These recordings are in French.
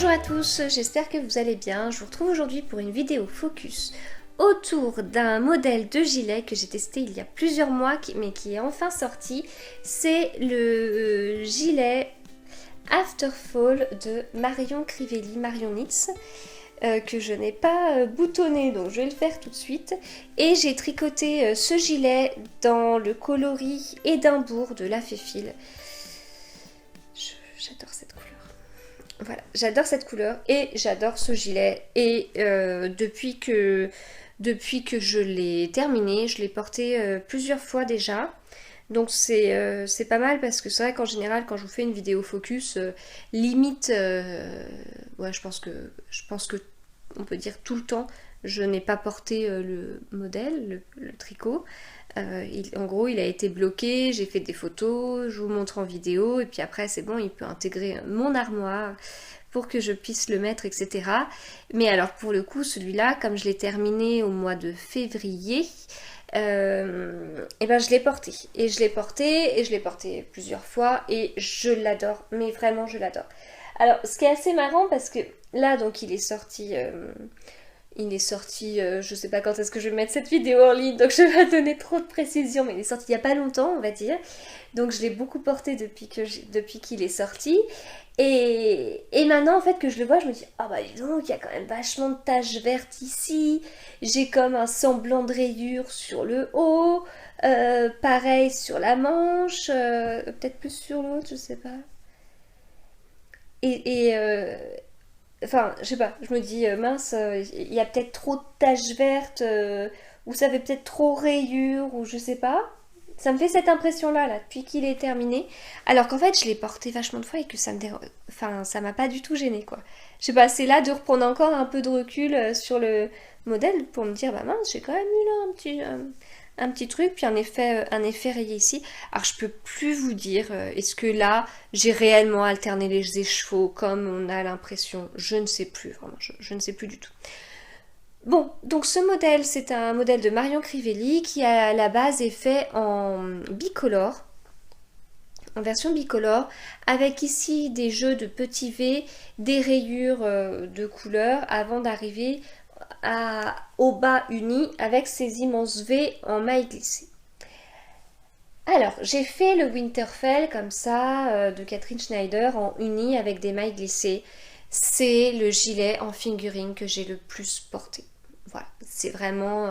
Bonjour à tous, j'espère que vous allez bien. Je vous retrouve aujourd'hui pour une vidéo focus autour d'un modèle de gilet que j'ai testé il y a plusieurs mois mais qui est enfin sorti. C'est le gilet Afterfall de Marion Crivelli, Marion Knits, que je n'ai pas boutonné, donc je vais le faire tout de suite. Et j'ai tricoté ce gilet dans le coloris Édimbourg de La Féfile. J'adore cette couleur. Voilà, j'adore cette couleur et j'adore ce gilet. Et depuis que je l'ai terminé, je l'ai porté plusieurs fois déjà. Donc c'est pas mal parce que c'est vrai qu'en général quand je vous fais une vidéo focus, limite, ouais, je pense que on peut dire tout le temps, je n'ai pas porté le modèle, le tricot. En gros il a été bloqué, j'ai fait des photos, je vous montre en vidéo et puis après c'est bon, il peut intégrer mon armoire pour que je puisse le mettre, etc. Mais alors pour le coup celui-là, comme je l'ai terminé au mois de février, et ben je l'ai porté et je l'ai porté plusieurs fois et je l'adore, mais vraiment je l'adore. Alors ce qui est assez marrant parce que là donc il est sorti, je sais pas quand est-ce que je vais mettre cette vidéo en ligne, donc je vais pas donner trop de précisions, mais il est sorti il y a pas longtemps, on va dire. Donc je l'ai beaucoup porté depuis qu'il est sorti. Et maintenant, en fait, que je le vois, je me dis, ah bah dis donc, il y a quand même vachement de taches vertes ici. J'ai comme un semblant de rayure sur le haut. Pareil sur la manche. Peut-être plus sur l'autre, je sais pas. Enfin, je sais pas, je me dis, mince, il y a peut-être trop de taches vertes, ou ça fait peut-être trop rayures, ou je sais pas. Ça me fait cette impression-là, là, depuis qu'il est terminé. Alors qu'en fait, je l'ai porté vachement de fois et que enfin, ça m'a pas du tout gêné, quoi. Je sais pas, c'est là de reprendre encore un peu de recul sur le modèle pour me dire, bah mince, j'ai quand même eu là un petit truc, puis un effet rayé ici. Alors je peux plus vous dire, est-ce que là j'ai réellement alterné les écheveaux comme on a l'impression, je ne sais plus, vraiment, je ne sais plus du tout. Bon, donc ce modèle, c'est un modèle de Marion Crivelli qui à la base est fait en bicolore, en version bicolore, avec ici des jeux de petits V, des rayures de couleurs avant d'arriver au bas uni avec ces immenses V en maille glissée. Alors, j'ai fait le Winterfell comme ça de Catherine Schneider en uni avec des mailles glissées. C'est le gilet en fingering que j'ai le plus porté. Voilà, c'est vraiment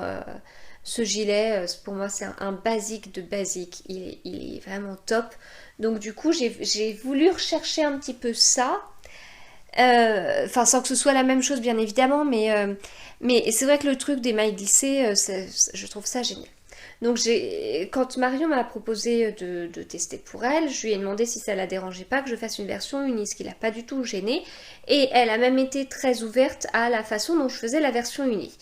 ce gilet, pour moi c'est un basique de basique, il est vraiment top. Donc du coup j'ai voulu rechercher un petit peu ça, enfin sans que ce soit la même chose bien évidemment, mais c'est vrai que le truc des mailles glissées, je trouve ça génial. Donc quand Marion m'a proposé de tester pour elle, je lui ai demandé si ça la dérangeait pas que je fasse une version unie, ce qui l'a pas du tout gênée. Et elle a même été très ouverte à la façon dont je faisais la version unie.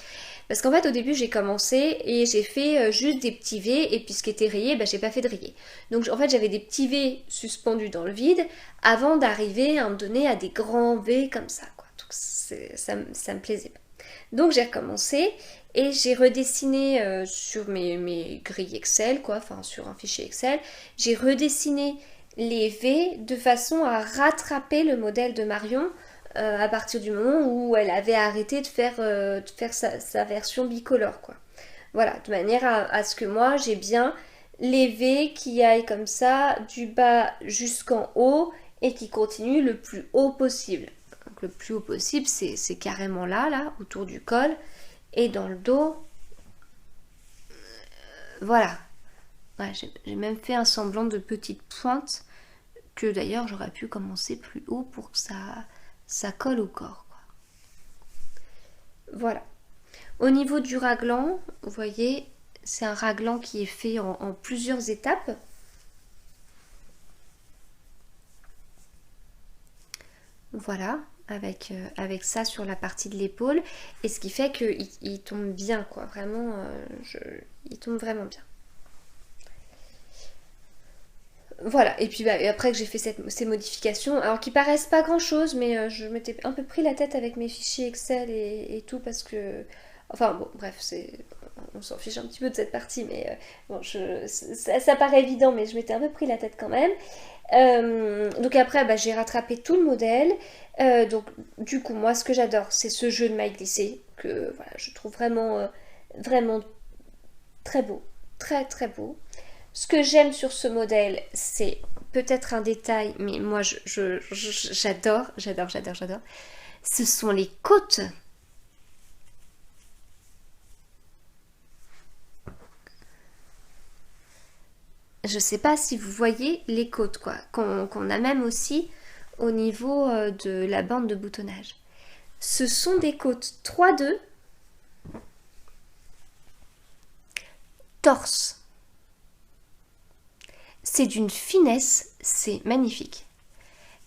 Parce qu'en fait au début j'ai commencé et j'ai fait juste des petits V et puis ce qui était rayé, j'ai pas fait de rayé. Donc en fait j'avais des petits V suspendus dans le vide avant d'arriver à me donner à des grands V comme ça, quoi. Donc ça me plaisait pas. Donc j'ai recommencé et j'ai redessiné sur mes grilles Excel, quoi, enfin sur un fichier Excel, j'ai redessiné les V de façon à rattraper le modèle de Marion à partir du moment où elle avait arrêté de faire sa version bicolore, quoi. Voilà, de manière à ce que moi j'ai bien les V qui aillent comme ça du bas jusqu'en haut et qui continuent le plus haut possible. Donc le plus haut possible c'est carrément là, autour du col et dans le dos. Voilà. Ouais, j'ai même fait un semblant de petite pointe que d'ailleurs j'aurais pu commencer plus haut pour que ça colle au corps, quoi. Voilà. Au niveau du raglan, vous voyez, c'est un raglan qui est fait en plusieurs étapes. Voilà, avec ça sur la partie de l'épaule. Et ce qui fait qu'il tombe bien, quoi. Vraiment, il tombe vraiment bien. Voilà, et puis après que j'ai fait ces modifications, alors qui paraissent pas grand chose, mais je m'étais un peu pris la tête avec mes fichiers Excel et tout parce que Enfin bon, bref, on s'en fiche un petit peu de cette partie, mais bon, ça paraît évident, mais je m'étais un peu pris la tête quand même. Donc après, bah, j'ai rattrapé tout le modèle. Donc du coup, moi, ce que j'adore, c'est ce jeu de maille glissée que voilà, je trouve vraiment très beau, très très beau. Ce que j'aime sur ce modèle, c'est peut-être un détail, mais moi, j'adore. Ce sont les côtes. Je sais pas si vous voyez les côtes, quoi, qu'on a même aussi au niveau de la bande de boutonnage. Ce sont des côtes 3-2 torse. C'est d'une finesse, c'est magnifique.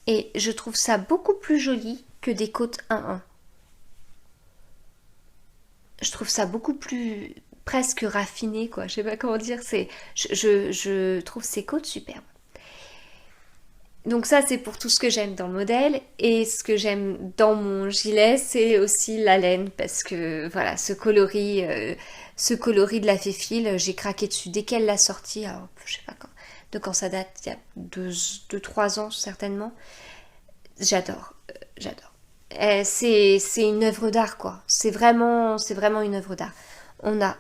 Et je trouve ça beaucoup plus joli que des côtes 1-1. Je trouve ça beaucoup plus presque raffiné, quoi. Je sais pas comment dire. Je trouve ces côtes superbes. Donc ça, c'est pour tout ce que j'aime dans le modèle. Et ce que j'aime dans mon gilet, c'est aussi la laine. Parce que, voilà, ce coloris de la Féfile, j'ai craqué dessus dès qu'elle l'a sorti. Alors, je sais pas quand, de quand ça date, il y a 2-3 ans certainement. J'adore. C'est une œuvre d'art, quoi. C'est vraiment une œuvre d'art. On a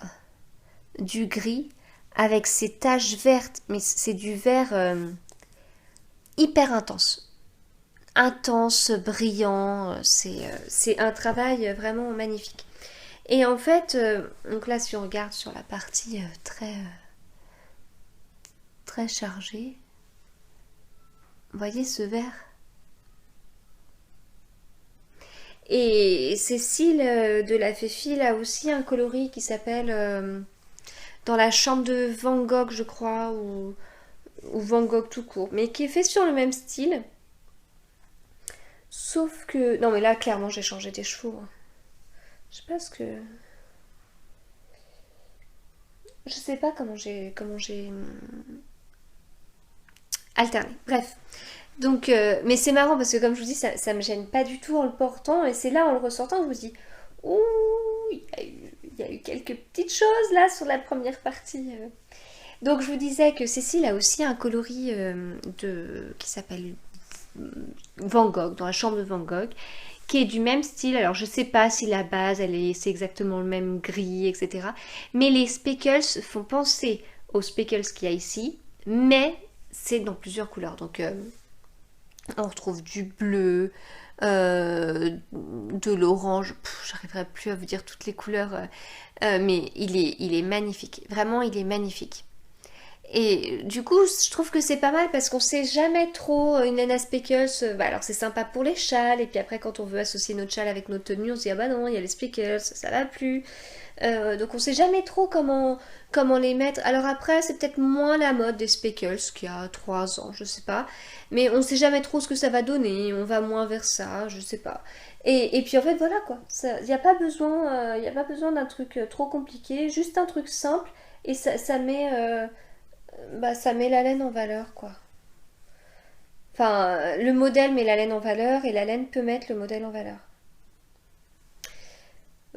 du gris avec ces taches vertes, mais c'est du vert hyper intense. Intense, brillant, c'est un travail vraiment magnifique. Et en fait, donc là, si on regarde sur la partie très chargée, vous voyez ce vert. Et Cécile de la Féfile a aussi un coloris qui s'appelle Dans la chambre de Van Gogh, je crois, ou Van Gogh tout court, mais qui est fait sur le même style. Sauf que... Non mais là, clairement, j'ai changé des chevaux. Je sais pas ce que... Je sais pas comment j'ai alterné. Bref. Donc, mais c'est marrant parce que comme je vous dis, ça me gêne pas du tout en le portant. Et c'est là, en le ressortant, que je me dis, ouh, il y a eu quelques petites choses là sur la première partie. Donc je vous disais que Cécile a aussi un coloris qui s'appelle Van Gogh, dans la chambre de Van Gogh, qui est du même style. Alors je sais pas si la base c'est exactement le même gris, etc. Mais les speckles font penser aux speckles qu'il y a ici, mais c'est dans plusieurs couleurs. Donc on retrouve du bleu, de l'orange. J'arriverai plus à vous dire toutes les couleurs, mais il est magnifique. Vraiment, il est magnifique. Et du coup, je trouve que c'est pas mal parce qu'on sait jamais trop une Nana Speckles. Bah alors c'est sympa pour les châles, et puis après quand on veut associer notre châle avec notre tenue, on se dit ah bah non, il y a les Speckles, ça va plus. Donc on sait jamais trop comment les mettre. Alors après, c'est peut-être moins la mode des Speckles qu'il y a 3 ans, je sais pas. Mais on sait jamais trop ce que ça va donner, on va moins vers ça, je sais pas. Et puis en fait voilà quoi, il n'y a pas besoin, y a pas besoin d'un truc trop compliqué, juste un truc simple, et ça met la laine en valeur, quoi. Enfin, le modèle met la laine en valeur et la laine peut mettre le modèle en valeur.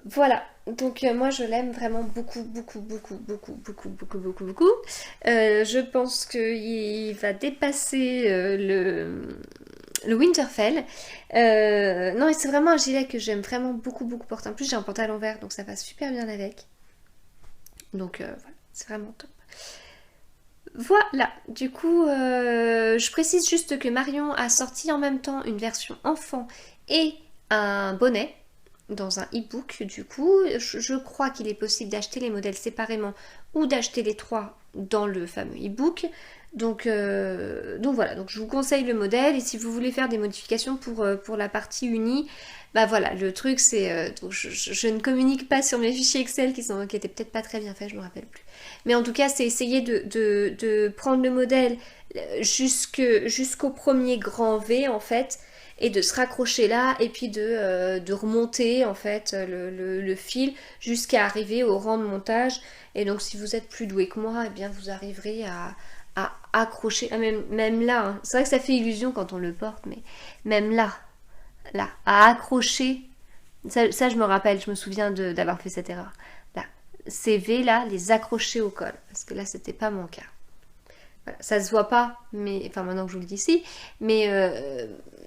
Voilà. Donc moi je l'aime vraiment beaucoup, beaucoup, beaucoup, beaucoup, beaucoup, beaucoup, beaucoup, beaucoup. Je pense qu'il va dépasser le Winterfell. Non, et c'est vraiment un gilet que j'aime vraiment beaucoup, beaucoup porter. En plus j'ai un pantalon vert, donc ça va super bien avec. Donc voilà, c'est vraiment top. Voilà, du coup, je précise juste que Marion a sorti en même temps une version enfant et un bonnet dans un e-book. Du coup, je crois qu'il est possible d'acheter les modèles séparément ou d'acheter les trois dans le fameux e-book. Donc voilà, donc je vous conseille le modèle, et si vous voulez faire des modifications pour la partie unie, bah voilà, le truc c'est... donc je ne communique pas sur mes fichiers Excel qui étaient peut-être pas très bien faits, je me rappelle plus. Mais en tout cas, c'est essayer de prendre le modèle jusqu'au premier grand V en fait, et de se raccrocher là, et puis de remonter en fait le fil jusqu'à arriver au rang de montage. Et donc si vous êtes plus doué que moi, eh bien vous arriverez à accrocher, même là, hein. C'est vrai que ça fait illusion quand on le porte, mais même là, à accrocher Ça, je me rappelle, je me souviens d'avoir fait cette erreur. Là, ces V là, les accrocher au col, parce que là, c'était pas mon cas. Voilà, ça se voit pas, mais enfin maintenant que je vous le dis ici, mais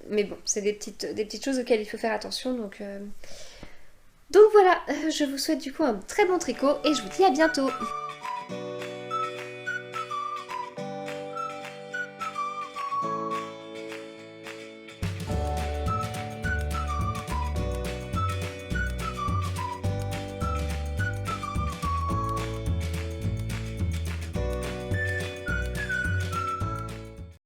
bon, c'est des petites choses auxquelles il faut faire attention. Donc voilà, je vous souhaite du coup un très bon tricot et je vous dis à bientôt.